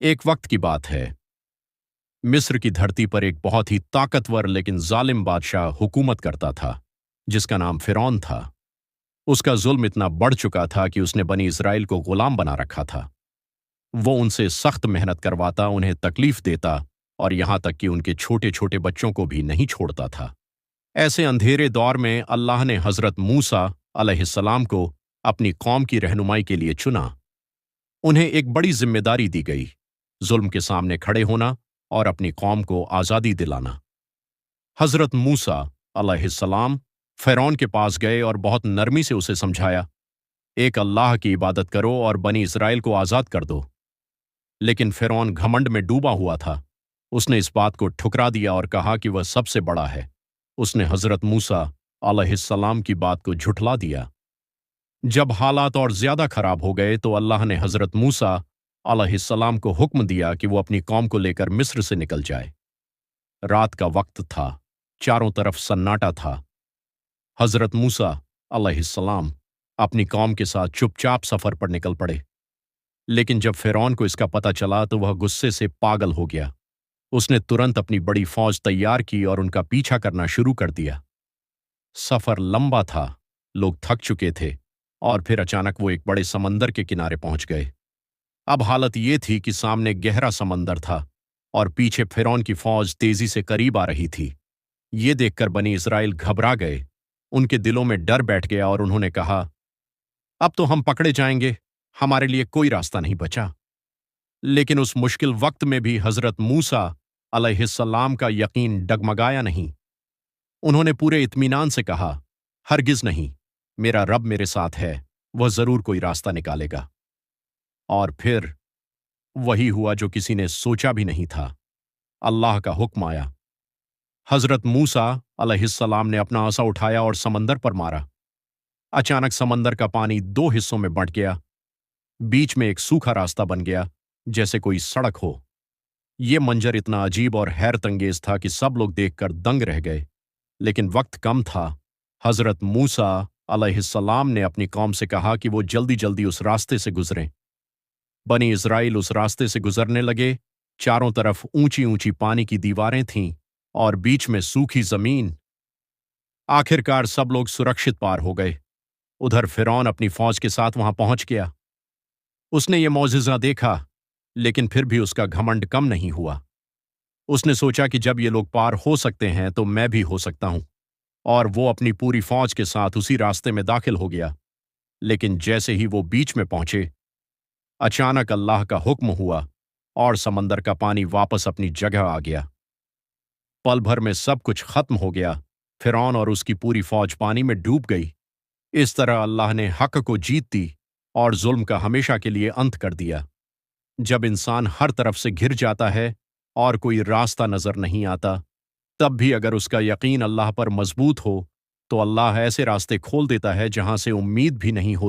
एक वक्त की बात है। मिस्र की धरती पर एक बहुत ही ताकतवर लेकिन जालिम बादशाह हुकूमत करता था, जिसका नाम फिरौन था। उसका जुल्म इतना बढ़ चुका था कि उसने बनी इसराइल को गुलाम बना रखा था। वो उनसे सख्त मेहनत करवाता, उन्हें तकलीफ देता और यहां तक कि उनके छोटे छोटे बच्चों को भी नहीं छोड़ता था। ऐसे अंधेरे दौर में अल्लाह ने हजरत मूसा अलैहिस्सलाम को अपनी कौम की रहनुमाई के लिए चुना। उन्हें एक बड़ी जिम्मेदारी दी गई, जुल्म के सामने खड़े होना और अपनी कौम को आज़ादी दिलाना। हजरत मूसा अलैहिस्सलाम फ़िरौन के पास गए और बहुत नरमी से उसे समझाया, एक अल्लाह की इबादत करो और बनी इसराइल को आज़ाद कर दो। लेकिन फ़िरौन घमंड में डूबा हुआ था। उसने इस बात को ठुकरा दिया और कहा कि वह सबसे बड़ा है। उसने हजरत मूसा अलैहिस्सलाम की बात को झुठला दिया। जब हालात और ज्यादा खराब हो गए तो अल्लाह ने हजरत मूसा अलैहिस्सलाम को हुक्म दिया कि वो अपनी कौम को लेकर मिस्र से निकल जाए। रात का वक्त था, चारों तरफ सन्नाटा था। हजरत मूसा अलैहिस्सलाम अपनी कौम के साथ चुपचाप सफर पर निकल पड़े। लेकिन जब फिरौन को इसका पता चला तो वह गुस्से से पागल हो गया। उसने तुरंत अपनी बड़ी फौज तैयार की और उनका पीछा करना शुरू कर दिया। सफर लंबा था, लोग थक चुके थे और फिर अचानक वो एक बड़े समंदर के किनारे पहुंच गए। अब हालत ये थी कि सामने गहरा समंदर था और पीछे फिरौन की फौज तेजी से करीब आ रही थी। ये देखकर बनी इस्राएल घबरा गए। उनके दिलों में डर बैठ गया और उन्होंने कहा, अब तो हम पकड़े जाएंगे, हमारे लिए कोई रास्ता नहीं बचा। लेकिन उस मुश्किल वक्त में भी हजरत मूसा अलैहिस्सलाम का यकीन डगमगाया नहीं। उन्होंने पूरे इत्मीनान से कहा, हरगिज नहीं, मेरा रब मेरे साथ है, वह जरूर कोई रास्ता निकालेगा। और फिर वही हुआ जो किसी ने सोचा भी नहीं था। अल्लाह का हुक्म आया। हजरत मूसा अलैहिस्सलाम ने अपना आसा उठाया और समंदर पर मारा। अचानक समंदर का पानी दो हिस्सों में बंट गया। बीच में एक सूखा रास्ता बन गया, जैसे कोई सड़क हो। यह मंजर इतना अजीब और हैरत अंगेज था कि सब लोग देखकर दंग रह गए। लेकिन वक्त कम था। हजरत मूसा अलैहिस्सलाम ने अपनी कौम से कहा कि वो जल्दी जल्दी उस रास्ते से गुजरें। बनी इस्राइल उस रास्ते से गुजरने लगे। चारों तरफ ऊंची ऊंची पानी की दीवारें थीं और बीच में सूखी जमीन। आखिरकार सब लोग सुरक्षित पार हो गए। उधर फिरौन अपनी फौज के साथ वहां पहुंच गया। उसने ये मौजिज़ा देखा, लेकिन फिर भी उसका घमंड कम नहीं हुआ। उसने सोचा कि जब ये लोग पार हो सकते हैं तो मैं भी हो सकता हूं, और वो अपनी पूरी फौज के साथ उसी रास्ते में दाखिल हो गया। लेकिन जैसे ही वो बीच में पहुंचे, अचानक अल्लाह का हुक्म हुआ और समंदर का पानी वापस अपनी जगह आ गया। पल भर में सब कुछ खत्म हो गया। फिरौन और उसकी पूरी फौज पानी में डूब गई। इस तरह अल्लाह ने हक को जीत दी और जुल्म का हमेशा के लिए अंत कर दिया। जब इंसान हर तरफ से घिर जाता है और कोई रास्ता नजर नहीं आता, तब भी अगर उसका यकीन अल्लाह पर मजबूत हो तो अल्लाह ऐसे रास्ते खोल देता है जहां से उम्मीद भी नहीं होती।